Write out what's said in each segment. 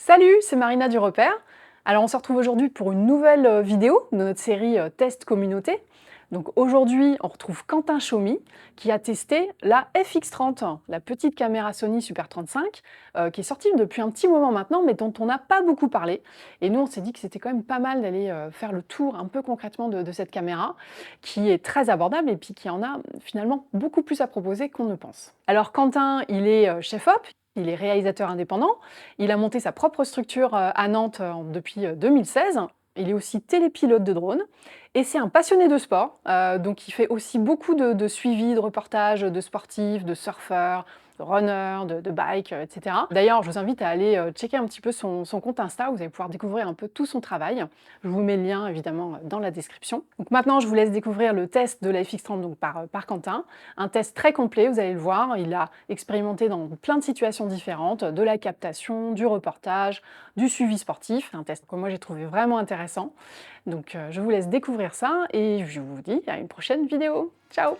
Salut, c'est Marina du Repère. Alors on se retrouve aujourd'hui pour une nouvelle vidéo de notre série Test Communauté. Donc aujourd'hui, on retrouve Quentin Chaumy qui a testé la FX30, la petite caméra Sony Super 35, qui est sortie depuis un petit moment maintenant, mais dont on n'a pas beaucoup parlé. Et nous, on s'est dit que c'était quand même pas mal d'aller faire le tour un peu concrètement de cette caméra, qui est très abordable et puis qui en a finalement beaucoup plus à proposer qu'on ne pense. Alors Quentin, il est chef-op. Il est réalisateur indépendant. Il a monté sa propre structure à Nantes depuis 2016. Il est aussi télépilote de drone. Et c'est un passionné de sport. Donc il fait aussi beaucoup de suivi, de reportages de sportifs, de surfeurs, de runners, de bike, etc. D'ailleurs, je vous invite à aller checker un petit peu son compte Insta. Vous allez pouvoir découvrir un peu tout son travail. Je vous mets le lien évidemment dans la description. Donc maintenant, je vous laisse découvrir le test de la FX30 donc par Quentin. Un test très complet, vous allez le voir. Il a expérimenté dans plein de situations différentes, de la captation, du reportage, du suivi sportif. Un test que moi j'ai trouvé vraiment intéressant. Donc je vous laisse découvrir ça et je vous dis à une prochaine vidéo. Ciao!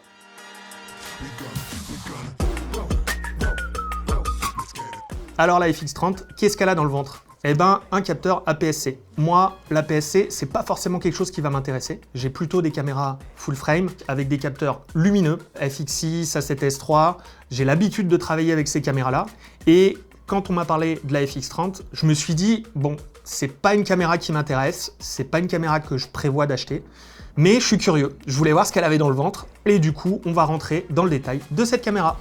Alors la FX30, qu'est-ce qu'elle a dans le ventre? Eh ben, un capteur APS-C. Moi, l'APS-C, c'est pas forcément quelque chose qui va m'intéresser. J'ai plutôt des caméras full frame avec des capteurs lumineux, FX6, A7S III. J'ai l'habitude de travailler avec ces caméras-là. Et quand on m'a parlé de la FX30, je me suis dit, bon, c'est pas une caméra qui m'intéresse, c'est pas une caméra que je prévois d'acheter, mais je suis curieux. Je voulais voir ce qu'elle avait dans le ventre. Et du coup, on va rentrer dans le détail de cette caméra.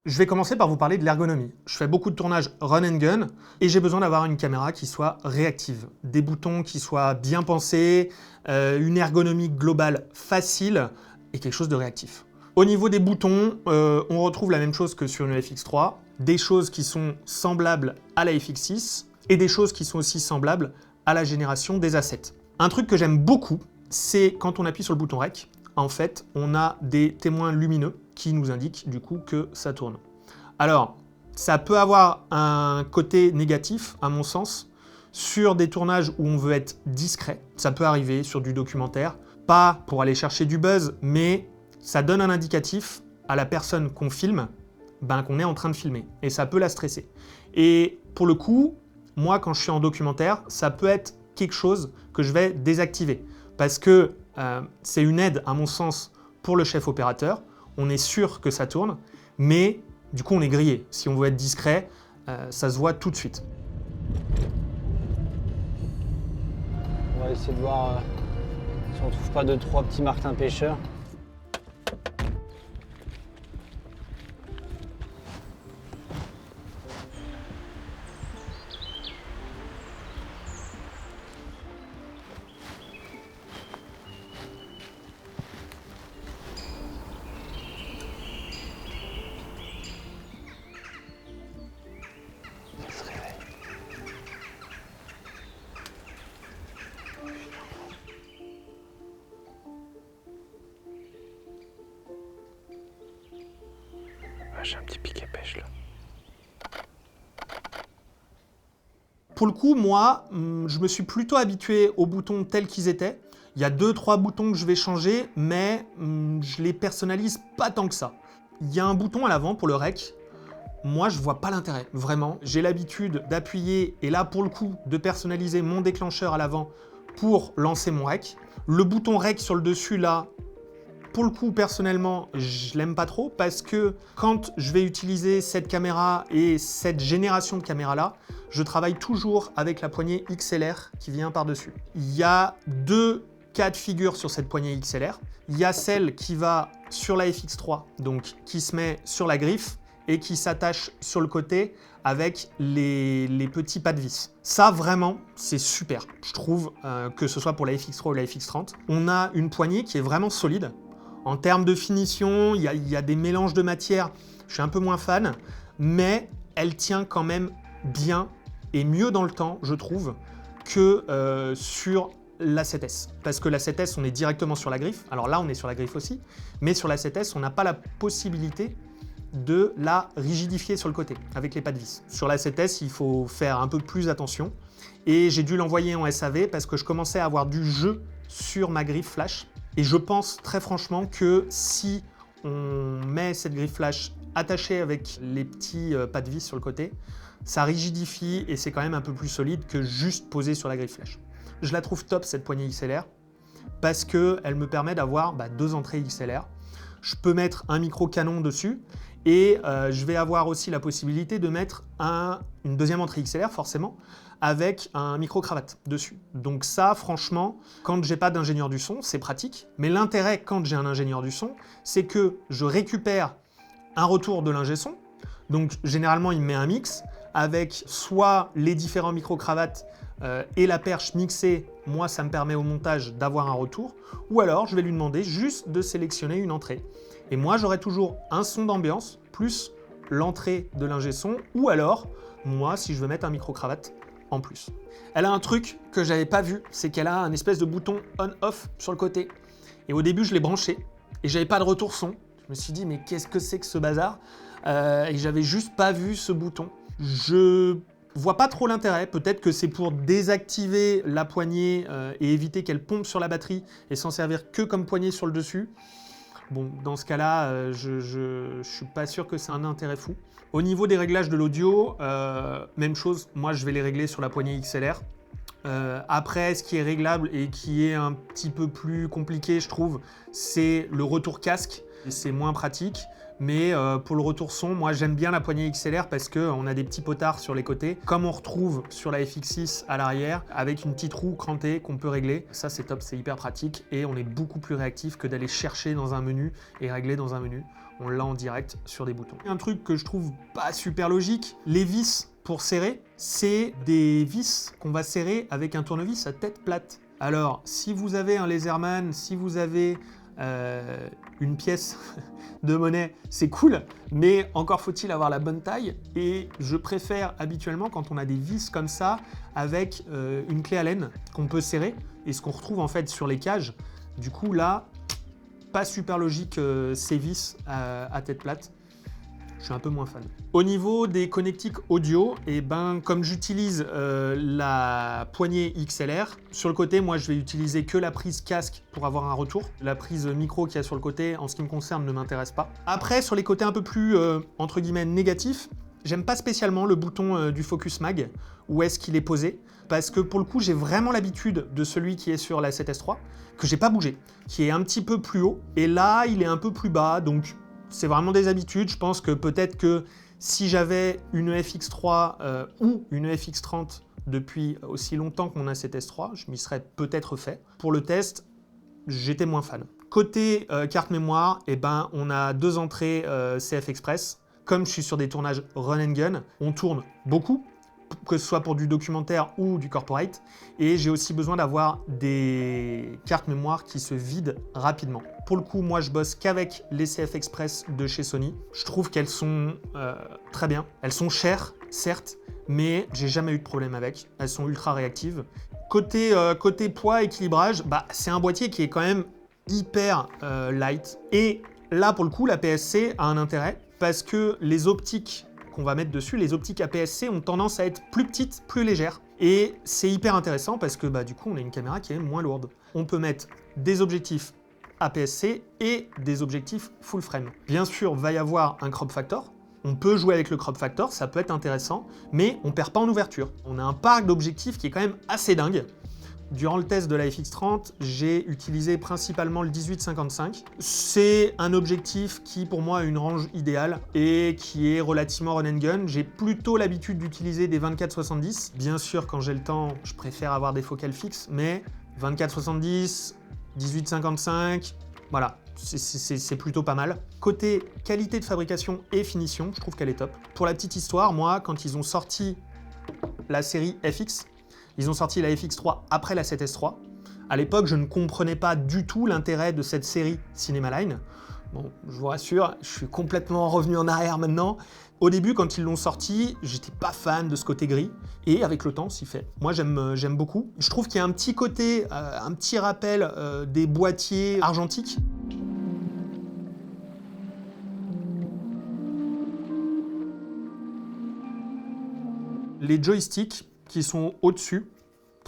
Je vais commencer par vous parler de l'ergonomie. Je fais beaucoup de tournages run and gun et j'ai besoin d'avoir une caméra qui soit réactive. Des boutons qui soient bien pensés, une ergonomie globale facile et quelque chose de réactif. Au niveau des boutons, on retrouve la même chose que sur une FX3, des choses qui sont semblables à la FX6 et des choses qui sont aussi semblables à la génération des A7. Un truc que j'aime beaucoup, c'est quand on appuie sur le bouton REC, en fait, on a des témoins lumineux qui nous indiquent du coup que ça tourne. Alors, ça peut avoir un côté négatif, à mon sens, sur des tournages où on veut être discret. Ça peut arriver sur du documentaire, pas pour aller chercher du buzz, mais ça donne un indicatif à la personne qu'on filme, qu'on est en train de filmer, et ça peut la stresser. Et pour le coup, moi, quand je suis en documentaire, ça peut être quelque chose que je vais désactiver, parce que c'est une aide, à mon sens, pour le chef opérateur. On est sûr que ça tourne, mais du coup, on est grillé. Si on veut être discret, ça se voit tout de suite. On va essayer de voir si on trouve pas 2-3 petits martins pêcheurs. J'ai un petit piquet pêche là. Pour le coup, moi, je me suis plutôt habitué aux boutons tels qu'ils étaient. Il y a 2-3 boutons que je vais changer, mais je les personnalise pas tant que ça. Il y a un bouton à l'avant pour le REC. Moi, je vois pas l'intérêt, vraiment. J'ai l'habitude d'appuyer, et là, pour le coup, de personnaliser mon déclencheur à l'avant pour lancer mon REC. Le bouton REC sur le dessus, là, pour le coup, personnellement, je l'aime pas trop parce que quand je vais utiliser cette caméra et cette génération de caméras-là, je travaille toujours avec la poignée XLR qui vient par-dessus. Il y a 2 cas de figure sur cette poignée XLR. Il y a celle qui va sur la FX3, donc qui se met sur la griffe et qui s'attache sur le côté avec les petits pas de vis. Ça, vraiment, c'est super. Je trouve que ce soit pour la FX3 ou la FX30. On a une poignée qui est vraiment solide. En termes de finition, il y a des mélanges de matières, je suis un peu moins fan, mais elle tient quand même bien et mieux dans le temps, je trouve, que sur la 7S. Parce que la 7S, on est directement sur la griffe. Alors là, on est sur la griffe aussi, mais sur la 7S, on n'a pas la possibilité de la rigidifier sur le côté, avec les pas de vis. Sur la 7S, il faut faire un peu plus attention. Et j'ai dû l'envoyer en SAV parce que je commençais à avoir du jeu sur ma griffe flash. Et je pense très franchement que si on met cette griffe flash attachée avec les petits pas de vis sur le côté, ça rigidifie et c'est quand même un peu plus solide que juste posé sur la griffe flash. Je la trouve top cette poignée XLR parce qu'elle me permet d'avoir 2 entrées XLR. Je peux mettre un micro canon dessus et je vais avoir aussi la possibilité de mettre une deuxième entrée XLR forcément avec un micro cravate dessus. Donc ça, franchement, quand j'ai pas d'ingénieur du son, c'est pratique. Mais l'intérêt quand j'ai un ingénieur du son, c'est que je récupère un retour de l'ingé son. Donc généralement, il me met un mix avec soit les différents micro cravates et la perche mixée. Moi, ça me permet au montage d'avoir un retour. Ou alors, je vais lui demander juste de sélectionner une entrée. Et moi, j'aurai toujours un son d'ambiance plus l'entrée de l'ingé son. Ou alors, moi, si je veux mettre un micro cravate en plus. Elle a un truc que j'avais pas vu, c'est qu'elle a un espèce de bouton on-off sur le côté. Et au début, je l'ai branché et j'avais pas de retour son. Je me suis dit, mais qu'est-ce que c'est que ce bazar? Et j'avais juste pas vu ce bouton. Je vois pas trop l'intérêt. Peut-être que c'est pour désactiver la poignée et éviter qu'elle pompe sur la batterie et s'en servir que comme poignée sur le dessus. Bon, dans ce cas-là, je suis pas sûr que c'est un intérêt fou. Au niveau des réglages de l'audio, même chose, moi je vais les régler sur la poignée XLR. Après, ce qui est réglable et qui est un petit peu plus compliqué, je trouve, c'est le retour casque. C'est moins pratique, mais pour le retour son, moi j'aime bien la poignée XLR parce qu'on a des petits potards sur les côtés, comme on retrouve sur la FX6 à l'arrière, avec une petite roue crantée qu'on peut régler. Ça c'est top, c'est hyper pratique et on est beaucoup plus réactif que d'aller chercher dans un menu et régler dans un menu. On l'a en direct sur des boutons. Un truc que je trouve pas super logique, les vis pour serrer, c'est des vis qu'on va serrer avec un tournevis à tête plate. Alors, si vous avez un Laserman, si vous avez une pièce de monnaie, c'est cool, mais encore faut-il avoir la bonne taille. Et je préfère habituellement quand on a des vis comme ça, avec une clé Allen qu'on peut serrer, et ce qu'on retrouve en fait sur les cages. Du coup là, pas super logique ces vis à tête plate. Je suis un peu moins fan. Au niveau des connectiques audio, comme j'utilise la poignée XLR, sur le côté, moi je vais utiliser que la prise casque pour avoir un retour. La prise micro qu'il y a sur le côté, en ce qui me concerne, ne m'intéresse pas. Après, sur les côtés un peu plus, entre guillemets, négatifs, j'aime pas spécialement le bouton du Focus Mag, où est-ce qu'il est posé, parce que pour le coup, j'ai vraiment l'habitude de celui qui est sur la 7S3, que j'ai pas bougé, qui est un petit peu plus haut, et là, il est un peu plus bas, donc c'est vraiment des habitudes. Je pense que peut-être que si j'avais une FX3 ou une FX30 depuis aussi longtemps qu'on a cette S3, je m'y serais peut-être fait. Pour le test, j'étais moins fan. Côté carte mémoire, on a 2 entrées CF Express. Comme je suis sur des tournages run and gun, on tourne beaucoup, que ce soit pour du documentaire ou du corporate. Et j'ai aussi besoin d'avoir des cartes mémoire qui se vident rapidement. Pour le coup, moi, je bosse qu'avec les CF Express de chez Sony. Je trouve qu'elles sont très bien. Elles sont chères, certes, mais j'ai jamais eu de problème avec. Elles sont ultra réactives. Côté poids, équilibrage, c'est un boîtier qui est quand même hyper light. Et là, pour le coup, la PSC a un intérêt parce que les optiques qu'on va mettre dessus, les optiques APS-C ont tendance à être plus petites, plus légères. Et c'est hyper intéressant parce que du coup, on a une caméra qui est moins lourde. On peut mettre des objectifs APS-C et des objectifs full frame. Bien sûr, va y avoir un crop factor. On peut jouer avec le crop factor, ça peut être intéressant, mais on perd pas en ouverture. On a un parc d'objectifs qui est quand même assez dingue. Durant le test de la FX30, j'ai utilisé principalement le 18-55. C'est un objectif qui, pour moi, a une range idéale et qui est relativement run and gun. J'ai plutôt l'habitude d'utiliser des 24-70. Bien sûr, quand j'ai le temps, je préfère avoir des focales fixes, mais 24-70, 18-55, voilà, c'est plutôt pas mal. Côté qualité de fabrication et finition, je trouve qu'elle est top. Pour la petite histoire, moi, quand ils ont sorti la série FX, ils ont sorti la FX3 après la 7S3. À l'époque, je ne comprenais pas du tout l'intérêt de cette série Cinema Line. Bon, je vous rassure, je suis complètement revenu en arrière maintenant. Au début, quand ils l'ont sorti, j'étais pas fan de ce côté gris. Et avec le temps, s'y fait. Moi, j'aime beaucoup. Je trouve qu'il y a un petit côté, un petit rappel des boîtiers argentiques. Les joysticks qui sont au-dessus,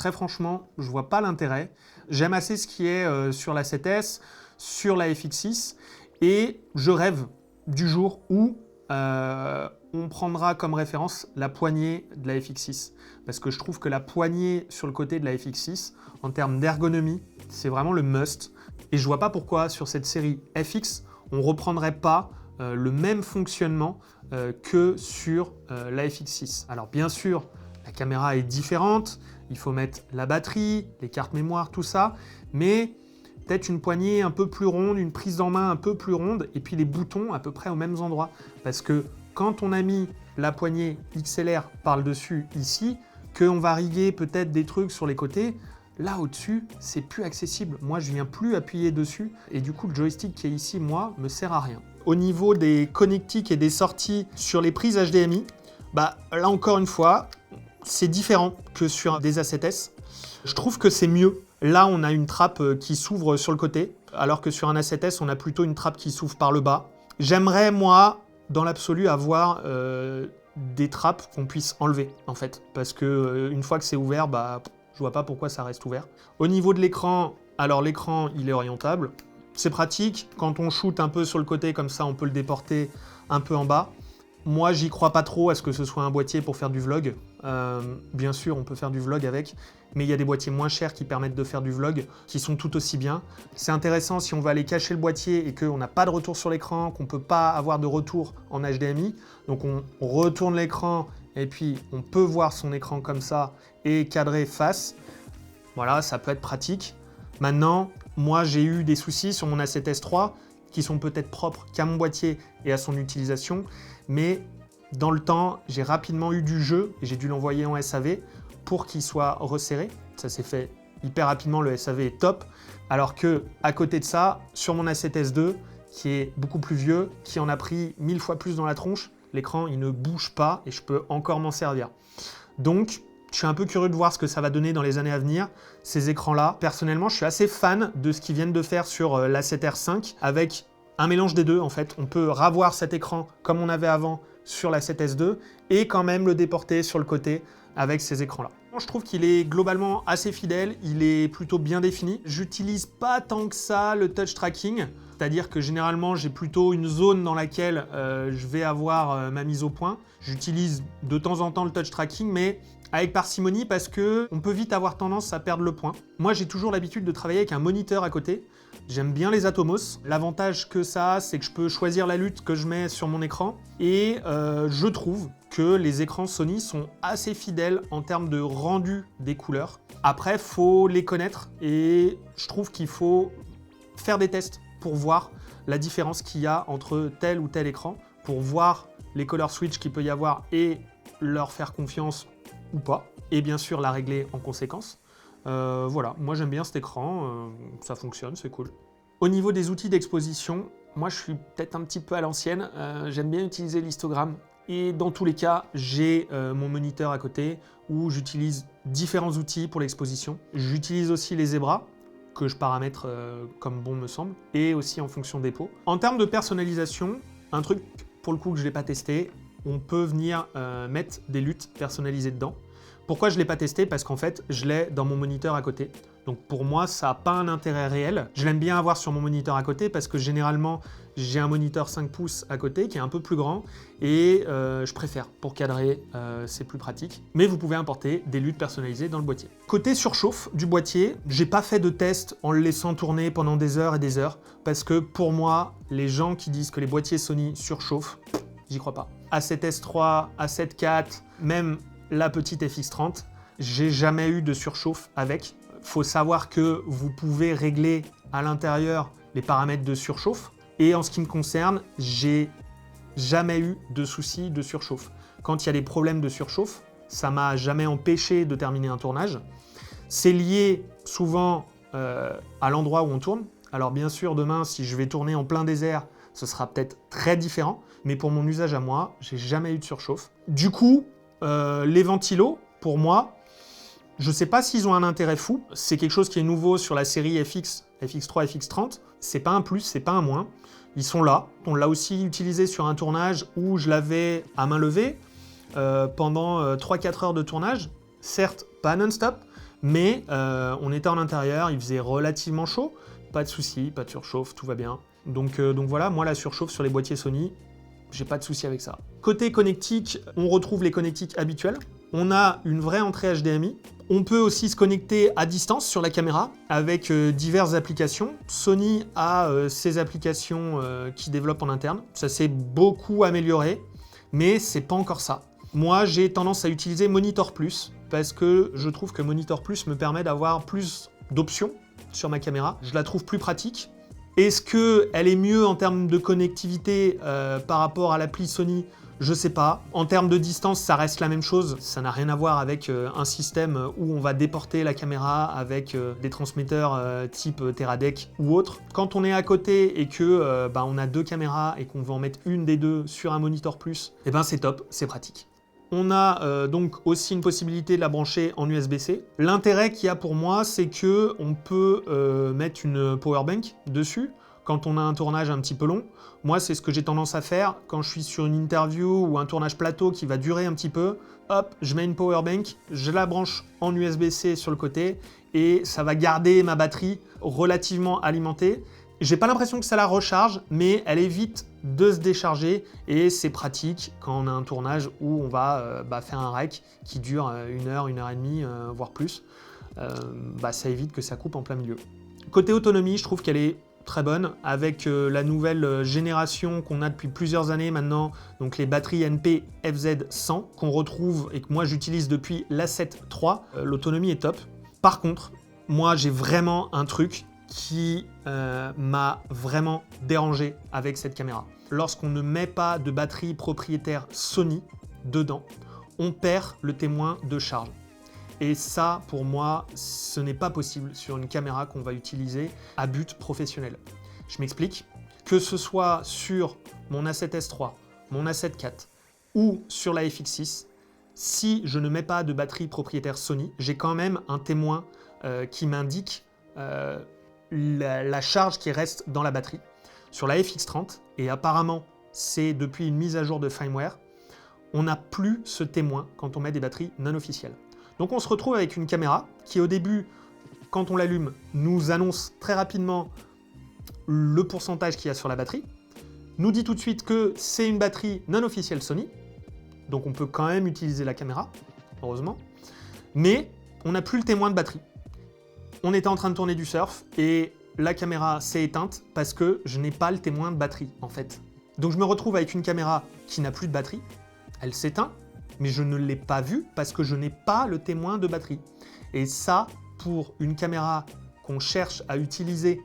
très franchement, je vois pas l'intérêt. J'aime assez ce qui est sur la 7S, sur la FX6, et je rêve du jour où on prendra comme référence la poignée de la FX6. Parce que je trouve que la poignée sur le côté de la FX6, en termes d'ergonomie, c'est vraiment le must. Et je vois pas pourquoi sur cette série FX, on reprendrait pas le même fonctionnement que sur la FX6. Alors bien sûr, la caméra est différente, il faut mettre la batterie, les cartes mémoire, tout ça, mais peut-être une poignée un peu plus ronde, une prise en main un peu plus ronde, et puis les boutons à peu près aux mêmes endroits. Parce que quand on a mis la poignée XLR par le dessus ici, qu'on va riguer peut-être des trucs sur les côtés, là au-dessus, c'est plus accessible. Moi, je viens plus appuyer dessus, et du coup, le joystick qui est ici, moi, me sert à rien. Au niveau des connectiques et des sorties sur les prises HDMI, bah là encore une fois, c'est différent que sur des A7S. Je trouve que c'est mieux. Là, on a une trappe qui s'ouvre sur le côté, alors que sur un A7S, on a plutôt une trappe qui s'ouvre par le bas. J'aimerais, moi, dans l'absolu, avoir des trappes qu'on puisse enlever, en fait. Parce que une fois que c'est ouvert, bah, je vois pas pourquoi ça reste ouvert. Au niveau de l'écran, alors l'écran, il est orientable. C'est pratique. Quand on shoot un peu sur le côté, comme ça, on peut le déporter un peu en bas. Moi, j'y crois pas trop à ce que ce soit un boîtier pour faire du vlog. Bien sûr, on peut faire du vlog avec, mais il y a des boîtiers moins chers qui permettent de faire du vlog, qui sont tout aussi bien. C'est intéressant si on va aller cacher le boîtier et qu'on n'a pas de retour sur l'écran, qu'on ne peut pas avoir de retour en HDMI. Donc on retourne l'écran et puis on peut voir son écran comme ça et cadrer face. Voilà, ça peut être pratique. Maintenant, moi j'ai eu des soucis sur mon A7S III qui sont peut-être propres qu'à mon boîtier et à son utilisation, mais dans le temps, j'ai rapidement eu du jeu et j'ai dû l'envoyer en SAV pour qu'il soit resserré. Ça s'est fait hyper rapidement, le SAV est top. Alors que à côté de ça, sur mon A7S II, qui est beaucoup plus vieux, qui en a pris 1000 fois plus dans la tronche, l'écran il ne bouge pas et je peux encore m'en servir. Donc, je suis un peu curieux de voir ce que ça va donner dans les années à venir, ces écrans-là. Personnellement, je suis assez fan de ce qu'ils viennent de faire sur l'A7R5 avec un mélange des deux en fait. On peut ravoir cet écran comme on avait avant sur la 7S II et quand même le déporter sur le côté avec ces écrans-là. Je trouve qu'il est globalement assez fidèle, il est plutôt bien défini. J'utilise pas tant que ça le touch tracking, c'est-à-dire que généralement j'ai plutôt une zone dans laquelle je vais avoir ma mise au point. J'utilise de temps en temps le touch tracking, mais avec parcimonie parce que on peut vite avoir tendance à perdre le point. Moi j'ai toujours l'habitude de travailler avec un moniteur à côté. J'aime bien les Atomos. L'avantage que ça a, c'est que je peux choisir la lutte que je mets sur mon écran. Et je trouve que les écrans Sony sont assez fidèles en termes de rendu des couleurs. Après, il faut les connaître et je trouve qu'il faut faire des tests pour voir la différence qu'il y a entre tel ou tel écran, pour voir les color switch qu'il peut y avoir et leur faire confiance ou pas. Et bien sûr, la régler en conséquence. Voilà, moi j'aime bien cet écran, ça fonctionne, c'est cool. Au niveau des outils d'exposition, moi je suis peut-être un petit peu à l'ancienne, j'aime bien utiliser l'histogramme et dans tous les cas, j'ai mon moniteur à côté où j'utilise différents outils pour l'exposition. J'utilise aussi les zébras que je paramètre comme bon me semble et aussi en fonction des pots. En termes de personnalisation, un truc pour le coup que je n'ai pas testé, on peut venir mettre des luttes personnalisées dedans. Pourquoi je ne l'ai pas testé? Parce qu'en fait, je l'ai dans mon moniteur à côté. Donc pour moi, ça n'a pas un intérêt réel. Je l'aime bien avoir sur mon moniteur à côté parce que généralement, j'ai un moniteur 5 pouces à côté qui est un peu plus grand et je préfère pour cadrer, c'est plus pratique. Mais vous pouvez importer des luttes personnalisées dans le boîtier. Côté surchauffe du boîtier, j'ai pas fait de test en le laissant tourner pendant des heures et des heures parce que pour moi, les gens qui disent que les boîtiers Sony surchauffent, j'y crois pas. A7S III, A7 IV, même la petite FX30, j'ai jamais eu de surchauffe avec. Faut savoir que vous pouvez régler à l'intérieur les paramètres de surchauffe. Et en ce qui me concerne, j'ai jamais eu de soucis de surchauffe. Quand il y a des problèmes de surchauffe, ça m'a jamais empêché de terminer un tournage. C'est lié souvent à l'endroit où on tourne. Alors bien sûr, demain, si je vais tourner en plein désert, ce sera peut-être très différent. Mais pour mon usage à moi, j'ai jamais eu de surchauffe. Du coup, les ventilos, pour moi, je ne sais pas s'ils ont un intérêt fou. C'est quelque chose qui est nouveau sur la série FX, FX3, FX30. C'est pas un plus, c'est pas un moins. Ils sont là. On l'a aussi utilisé sur un tournage où je l'avais à main levée pendant 3-4 heures de tournage. Certes, pas non-stop, Mais on était en intérieur, il faisait relativement chaud, pas de souci, pas de surchauffe, tout va bien. Donc voilà, moi la surchauffe sur les boîtiers Sony, j'ai pas de souci avec ça. Côté connectique, on retrouve les connectiques habituels. On a une vraie entrée HDMI. On peut aussi se connecter à distance sur la caméra avec diverses applications. Sony a ses applications qu'il développe en interne. Ça s'est beaucoup amélioré, mais c'est pas encore ça. Moi, j'ai tendance à utiliser Monitor Plus parce que je trouve que Monitor Plus me permet d'avoir plus d'options sur ma caméra. Je la trouve plus pratique. Est-ce qu'elle est mieux en termes de connectivité par rapport à l'appli Sony? Je sais pas. En termes de distance, ça reste la même chose. Ça n'a rien à voir avec un système où on va déporter la caméra avec des transmetteurs type Teradek ou autre. Quand on est à côté et que on a deux caméras et qu'on veut en mettre une des deux sur un Monitor Plus, eh ben c'est top, c'est pratique. On a donc aussi une possibilité de la brancher en USB-C. L'intérêt qu'il y a pour moi, c'est que on peut mettre une powerbank dessus quand on a un tournage un petit peu long. Moi, c'est ce que j'ai tendance à faire quand je suis sur une interview ou un tournage plateau qui va durer un petit peu. Hop, je mets une powerbank, je la branche en USB-C sur le côté et ça va garder ma batterie relativement alimentée. J'ai pas l'impression que ça la recharge, mais elle évite de se décharger et c'est pratique quand on a un tournage où on va faire un rec qui dure 1 heure, 1 heure et demie, voire plus. Ça évite que ça coupe en plein milieu. Côté autonomie, je trouve qu'elle est très bonne avec la nouvelle génération qu'on a depuis plusieurs années maintenant, donc les batteries NP FZ100 qu'on retrouve et que moi j'utilise depuis l'A7 III. L'autonomie est top. Par contre, moi j'ai vraiment un truc qui m'a vraiment dérangé avec cette caméra. Lorsqu'on ne met pas de batterie propriétaire Sony dedans, on perd le témoin de charge. Et ça, pour moi, ce n'est pas possible sur une caméra qu'on va utiliser à but professionnel. Je m'explique. Que ce soit sur mon A7S III, mon A7 IV ou sur la FX6, si je ne mets pas de batterie propriétaire Sony, j'ai quand même un témoin qui m'indique la charge qui reste dans la batterie. Sur la FX30, et apparemment c'est depuis une mise à jour de firmware, on n'a plus ce témoin quand on met des batteries non officielles. Donc on se retrouve avec une caméra qui au début, quand on l'allume, nous annonce très rapidement le pourcentage qu'il y a sur la batterie, nous dit tout de suite que c'est une batterie non officielle Sony, donc on peut quand même utiliser la caméra, heureusement, mais on n'a plus le témoin de batterie. On était en train de tourner du surf et la caméra s'est éteinte parce que je n'ai pas le témoin de batterie en fait. Donc je me retrouve avec une caméra qui n'a plus de batterie, elle s'éteint, mais je ne l'ai pas vue parce que je n'ai pas le témoin de batterie. Et ça, pour une caméra qu'on cherche à utiliser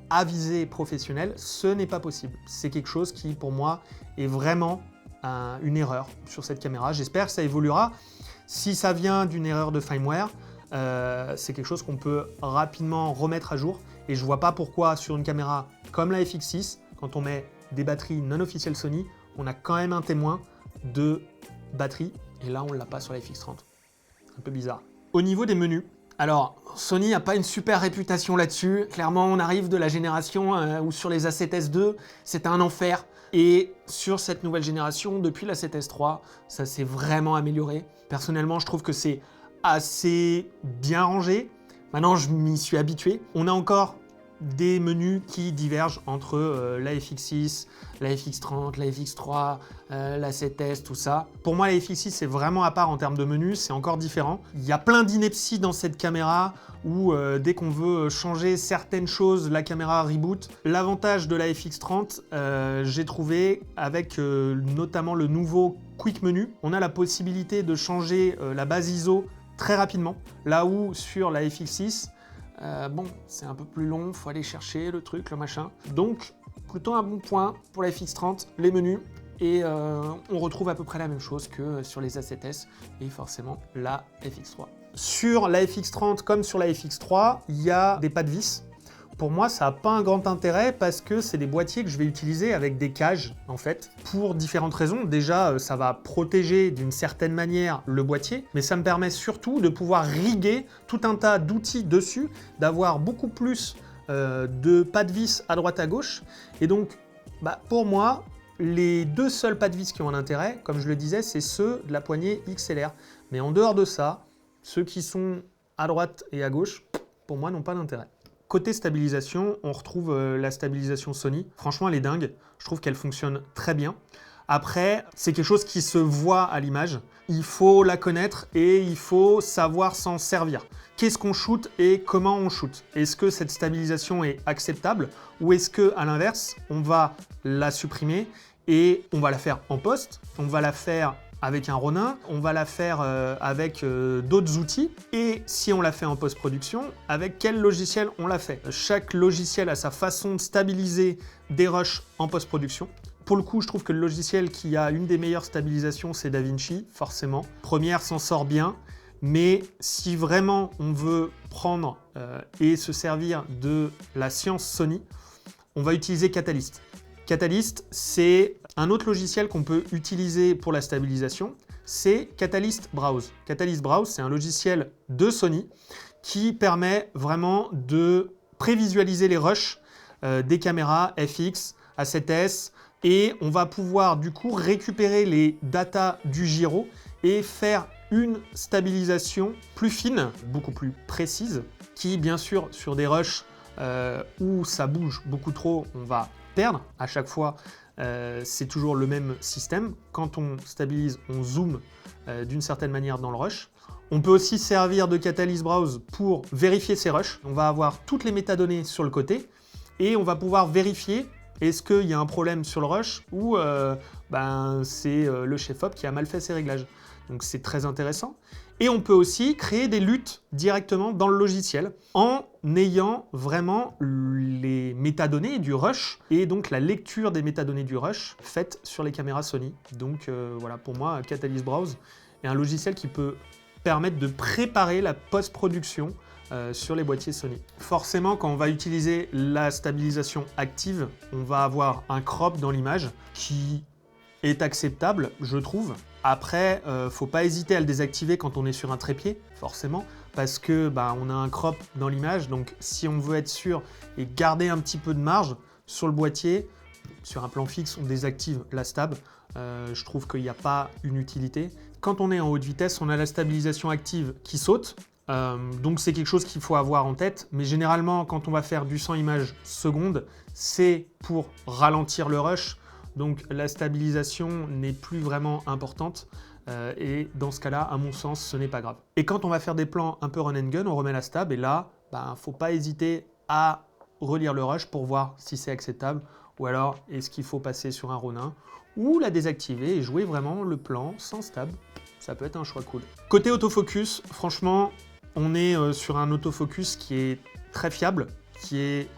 à visée professionnelle, ce n'est pas possible. C'est quelque chose qui, pour moi, est vraiment une erreur sur cette caméra. J'espère que ça évoluera. Si ça vient d'une erreur de firmware, c'est quelque chose qu'on peut rapidement remettre à jour. Et je ne vois pas pourquoi sur une caméra comme la FX6, quand on met des batteries non officielles Sony, on a quand même un témoin de batterie, et là on ne l'a pas sur la FX30. Un peu bizarre. Au niveau des menus, alors Sony n'a pas une super réputation là-dessus. Clairement, on arrive de la génération où sur les A7S II, c'était un enfer. Et sur cette nouvelle génération, depuis la 7S III, ça s'est vraiment amélioré. Personnellement, je trouve que c'est assez bien rangé. Maintenant, je m'y suis habitué. On a encore des menus qui divergent entre la FX6, la FX30, la FX3, la 7S, tout ça. Pour moi, la FX6, c'est vraiment à part en termes de menus, c'est encore différent. Il y a plein d'inepties dans cette caméra où dès qu'on veut changer certaines choses, la caméra reboot. L'avantage de la FX30, j'ai trouvé avec notamment le nouveau Quick Menu, on a la possibilité de changer la base ISO très rapidement, là où sur la FX6, c'est un peu plus long, faut aller chercher le truc, le machin. Donc, plutôt un bon point pour la FX30, les menus, et on retrouve à peu près la même chose que sur les A7S et forcément la FX3. Sur la FX30 comme sur la FX3, il y a des pas de vis. Pour moi, ça n'a pas un grand intérêt parce que c'est des boîtiers que je vais utiliser avec des cages, en fait, pour différentes raisons. Déjà, ça va protéger d'une certaine manière le boîtier, mais ça me permet surtout de pouvoir riguer tout un tas d'outils dessus, d'avoir beaucoup plus de pas de vis à droite à gauche. Et donc, pour moi, les deux seuls pas de vis qui ont un intérêt, comme je le disais, c'est ceux de la poignée XLR. Mais en dehors de ça, ceux qui sont à droite et à gauche, pour moi, n'ont pas d'intérêt. Côté stabilisation, on retrouve la stabilisation Sony. Franchement, elle est dingue. Je trouve qu'elle fonctionne très bien. Après, c'est quelque chose qui se voit à l'image. Il faut la connaître et il faut savoir s'en servir. Qu'est-ce qu'on shoot et comment on shoot? Est-ce que cette stabilisation est acceptable ou est-ce que, à l'inverse, on va la supprimer et on va la faire en post, on va la faire avec un Ronin, on va la faire avec d'autres outils et si on la fait en post-production, avec quel logiciel on la fait? Chaque logiciel a sa façon de stabiliser des rushs en post-production. Pour le coup, je trouve que le logiciel qui a une des meilleures stabilisations, c'est DaVinci, forcément. Premiere s'en sort bien, mais si vraiment on veut prendre et se servir de la science Sony, on va utiliser Catalyst. Catalyst, c'est un autre logiciel qu'on peut utiliser pour la stabilisation, c'est Catalyst Browse. Catalyst Browse, c'est un logiciel de Sony qui permet vraiment de prévisualiser les rushs des caméras FX, A7S, et on va pouvoir du coup récupérer les datas du gyro et faire une stabilisation plus fine, beaucoup plus précise, qui bien sûr sur des rushs où ça bouge beaucoup trop, on va perdre à chaque fois. C'est toujours le même système. Quand on stabilise, on zoome d'une certaine manière dans le rush. On peut aussi servir de Catalyst Browse pour vérifier ces rushs. On va avoir toutes les métadonnées sur le côté et on va pouvoir vérifier est-ce qu'il y a un problème sur le rush ou c'est le chef-op qui a mal fait ses réglages. Donc c'est très intéressant. Et on peut aussi créer des luttes directement dans le logiciel en ayant vraiment les métadonnées du rush et donc la lecture des métadonnées du rush faite sur les caméras Sony. Donc voilà, pour moi, Catalyst Browse est un logiciel qui peut permettre de préparer la post-production sur les boîtiers Sony. Forcément, quand on va utiliser la stabilisation active, on va avoir un crop dans l'image qui est acceptable, je trouve. Après, faut pas hésiter à le désactiver quand on est sur un trépied, forcément, parce que on a un crop dans l'image, donc si on veut être sûr et garder un petit peu de marge sur le boîtier, sur un plan fixe, on désactive la stab. Je trouve qu'il n'y a pas une utilité. Quand on est en haute vitesse, on a la stabilisation active qui saute. Donc c'est quelque chose qu'il faut avoir en tête, mais généralement quand on va faire du 100 images secondes, c'est pour ralentir le rush, donc la stabilisation n'est plus vraiment importante et dans ce cas-là, à mon sens, ce n'est pas grave. Et quand on va faire des plans un peu run and gun, on remet la stab et là, faut pas hésiter à relire le rush pour voir si c'est acceptable ou alors est-ce qu'il faut passer sur un Ronin ou la désactiver et jouer vraiment le plan sans stab. Ça peut être un choix cool. Côté autofocus, franchement, on est sur un autofocus qui est très fiable, qui est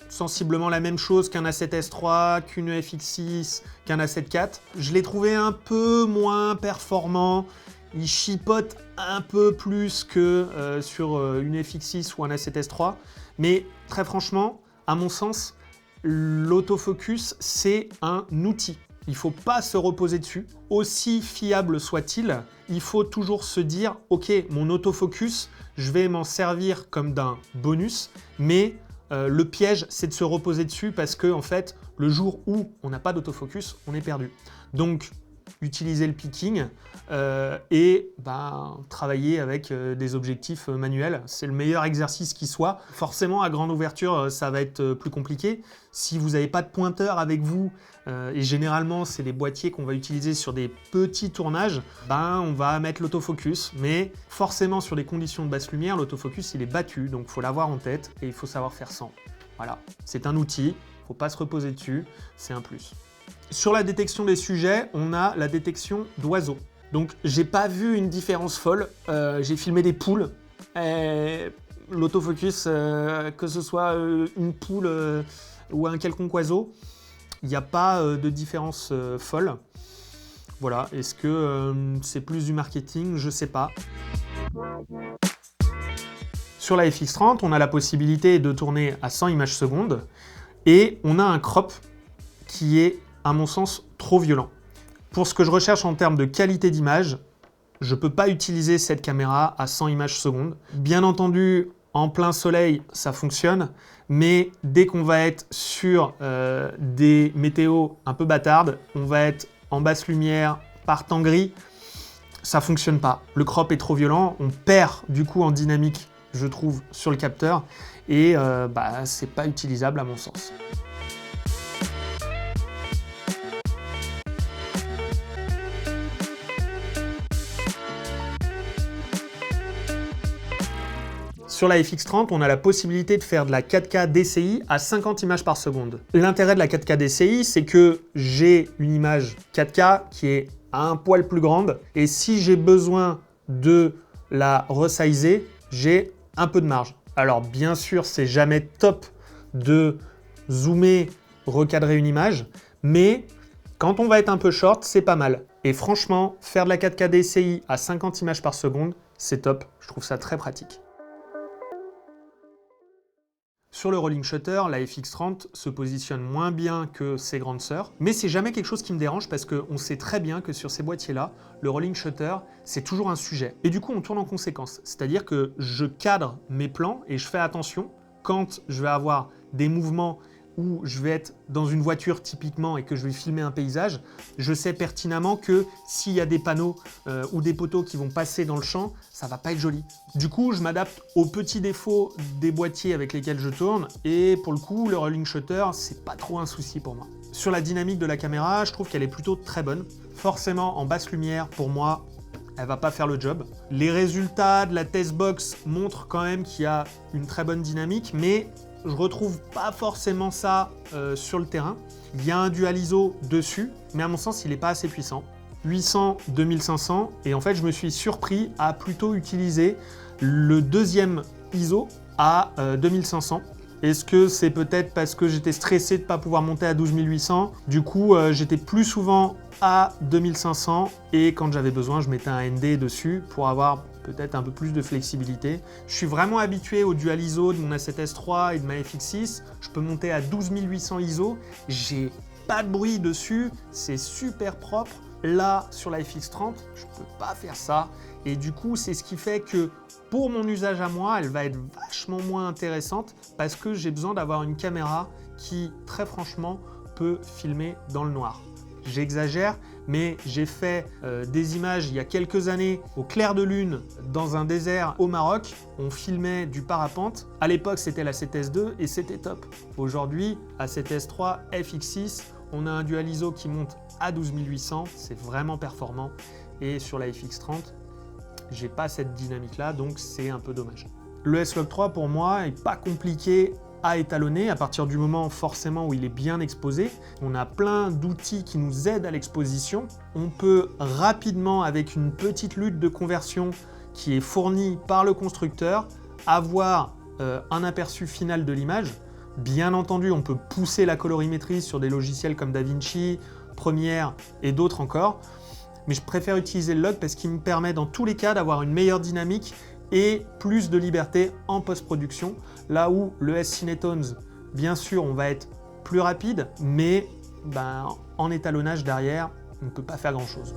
sensiblement la même chose qu'un A7S III, qu'une FX6, qu'un A7 IV. Je l'ai trouvé un peu moins performant, il chipote un peu plus que sur une FX6 ou un A7S III, mais très franchement, à mon sens, l'autofocus, c'est un outil. Il ne faut pas se reposer dessus. Aussi fiable soit-il, il faut toujours se dire « Ok, mon autofocus, je vais m'en servir comme d'un bonus, mais le piège, c'est de se reposer dessus parce que, en fait, le jour où on n'a pas d'autofocus, on est perdu. » Donc, utiliser le picking et travailler avec des objectifs manuels. C'est le meilleur exercice qui soit. Forcément, à grande ouverture, ça va être plus compliqué. Si vous n'avez pas de pointeur avec vous, et généralement, c'est des boîtiers qu'on va utiliser sur des petits tournages, on va mettre l'autofocus. Mais forcément, sur des conditions de basse lumière, l'autofocus, il est battu. Donc, il faut l'avoir en tête et il faut savoir faire sans. Voilà, c'est un outil. Il ne faut pas se reposer dessus. C'est un plus. Sur la détection des sujets, on a la détection d'oiseaux. Donc, j'ai pas vu une différence folle. J'ai filmé des poules. L'autofocus, que ce soit une poule ou un quelconque oiseau, il n'y a pas de différence folle. Voilà, est-ce que c'est plus du marketing? Je sais pas. Sur la FX30, on a la possibilité de tourner à 100 images secondes et on a un crop qui est, à mon sens, trop violent. Pour ce que je recherche en termes de qualité d'image, je ne peux pas utiliser cette caméra à 100 images secondes. Bien entendu, en plein soleil, ça fonctionne, mais dès qu'on va être sur des météos un peu bâtardes, on va être en basse lumière, par temps gris, ça fonctionne pas. Le crop est trop violent, on perd du coup en dynamique, je trouve, sur le capteur, et c'est pas utilisable à mon sens. Sur la FX30, on a la possibilité de faire de la 4K DCI à 50 images par seconde. L'intérêt de la 4K DCI, c'est que j'ai une image 4K qui est un poil plus grande, et si j'ai besoin de la resizer, j'ai un peu de marge. Alors bien sûr, c'est jamais top de zoomer, recadrer une image, mais quand on va être un peu short, c'est pas mal. Et franchement, faire de la 4K DCI à 50 images par seconde, c'est top. Je trouve ça très pratique. Sur le rolling shutter, la FX30 se positionne moins bien que ses grandes sœurs, mais c'est jamais quelque chose qui me dérange parce qu'on sait très bien que sur ces boîtiers-là, le rolling shutter, c'est toujours un sujet. Et du coup, on tourne en conséquence. C'est-à-dire que je cadre mes plans et je fais attention quand je vais avoir des mouvements où je vais être dans une voiture typiquement et que je vais filmer un paysage, je sais pertinemment que s'il y a des panneaux ou des poteaux qui vont passer dans le champ, ça va pas être joli. Du coup, je m'adapte aux petits défauts des boîtiers avec lesquels je tourne, et pour le coup, le rolling shutter, c'est pas trop un souci pour moi. Sur la dynamique de la caméra, je trouve qu'elle est plutôt très bonne. Forcément, en basse lumière, pour moi, elle va pas faire le job. Les résultats de la test box montrent quand même qu'il y a une très bonne dynamique, mais je retrouve pas forcément ça sur le terrain. Il y a un dual ISO dessus, mais à mon sens, il n'est pas assez puissant. 800, 2500, et en fait, je me suis surpris à plutôt utiliser le deuxième ISO à 2500. Est-ce que c'est peut-être parce que j'étais stressé de ne pas pouvoir monter à 12800? Du coup, j'étais plus souvent à 2500, et quand j'avais besoin, je mettais un ND dessus pour avoir peut-être un peu plus de flexibilité. Je suis vraiment habitué au dual ISO de mon A7S III et de ma FX6. Je peux monter à 12800 ISO. J'ai pas de bruit dessus. C'est super propre. Là, sur la FX30, je peux pas faire ça. Et du coup, c'est ce qui fait que pour mon usage à moi, elle va être vachement moins intéressante parce que j'ai besoin d'avoir une caméra qui, très franchement, peut filmer dans le noir. J'exagère, mais j'ai fait des images il y a quelques années au clair de lune dans un désert au Maroc. On filmait du parapente. À l'époque, c'était la A7S II et c'était top. Aujourd'hui, A7S III, FX6, on a un dual ISO qui monte à 12800. C'est vraiment performant. Et sur la FX30, j'ai pas cette dynamique-là, donc c'est un peu dommage. Le S-Log 3, pour moi, est pas compliqué à étalonner à partir du moment forcément où il est bien exposé. On a plein d'outils qui nous aident à l'exposition. On peut rapidement, avec une petite lutte de conversion qui est fournie par le constructeur, avoir un aperçu final de l'image. Bien entendu, on peut pousser la colorimétrie sur des logiciels comme DaVinci, Premiere et d'autres encore. Mais je préfère utiliser le log parce qu'il me permet dans tous les cas d'avoir une meilleure dynamique et plus de liberté en post-production, là où le S-Cinetones, bien sûr, on va être plus rapide, mais en étalonnage derrière, on ne peut pas faire grand-chose.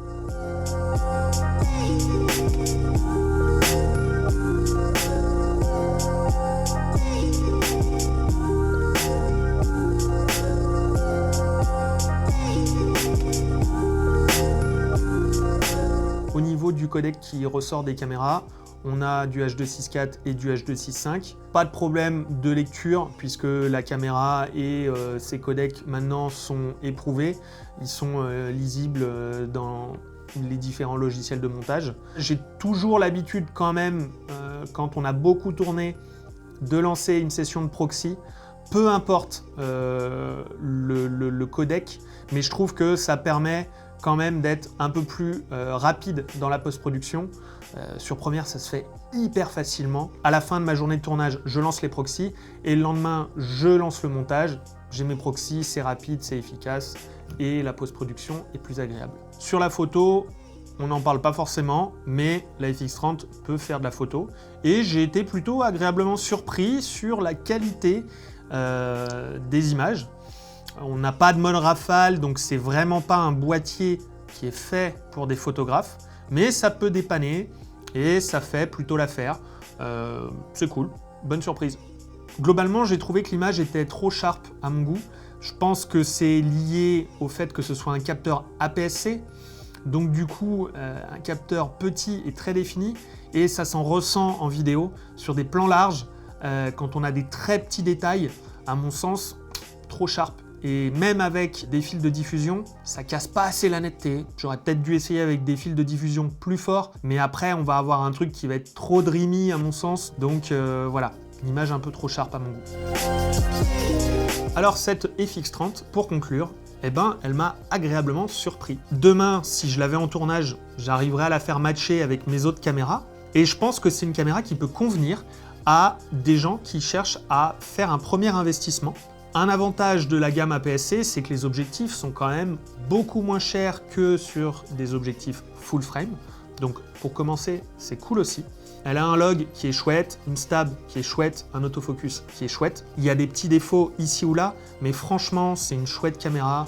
Au niveau du codec qui ressort des caméras, on a du H.264 et du H.265. Pas de problème de lecture puisque la caméra et ses codecs maintenant sont éprouvés. Ils sont lisibles dans les différents logiciels de montage. J'ai toujours l'habitude quand même, quand on a beaucoup tourné, de lancer une session de proxy. Peu importe le codec, mais je trouve que ça permet quand même d'être un peu plus rapide dans la post-production. Sur Premiere, ça se fait hyper facilement. À la fin de ma journée de tournage, je lance les proxys et le lendemain, je lance le montage. J'ai mes proxys, c'est rapide, c'est efficace et la post-production est plus agréable. Sur la photo, on n'en parle pas forcément, mais la FX30 peut faire de la photo et j'ai été plutôt agréablement surpris sur la qualité des images. On n'a pas de mode rafale, donc c'est vraiment pas un boîtier qui est fait pour des photographes, mais ça peut dépanner et ça fait plutôt l'affaire. C'est cool, bonne surprise. Globalement, j'ai trouvé que l'image était trop sharp à mon goût. Je pense que c'est lié au fait que ce soit un capteur APS-C. Donc du coup, un capteur petit et très défini, et ça s'en ressent en vidéo sur des plans larges, quand on a des très petits détails, à mon sens, trop sharp. Et même avec des fils de diffusion, ça casse pas assez la netteté. J'aurais peut-être dû essayer avec des fils de diffusion plus forts, mais après on va avoir un truc qui va être trop dreamy à mon sens. Donc voilà, une image un peu trop sharp à mon goût. Alors cette FX30, pour conclure, eh ben, elle m'a agréablement surpris. Demain, si je l'avais en tournage, j'arriverai à la faire matcher avec mes autres caméras. Et je pense que c'est une caméra qui peut convenir à des gens qui cherchent à faire un premier investissement. Un avantage de la gamme APS-C, c'est que les objectifs sont quand même beaucoup moins chers que sur des objectifs full frame. Donc pour commencer, c'est cool aussi. Elle a un log qui est chouette, une stab qui est chouette, un autofocus qui est chouette. Il y a des petits défauts ici ou là, mais franchement, c'est une chouette caméra.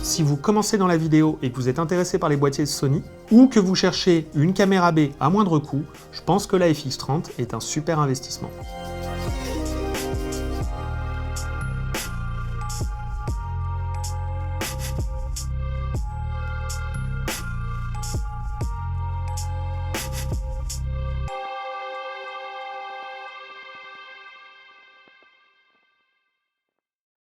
Si vous commencez dans la vidéo et que vous êtes intéressé par les boîtiers Sony, ou que vous cherchez une caméra B à moindre coût, je pense que la FX30 est un super investissement.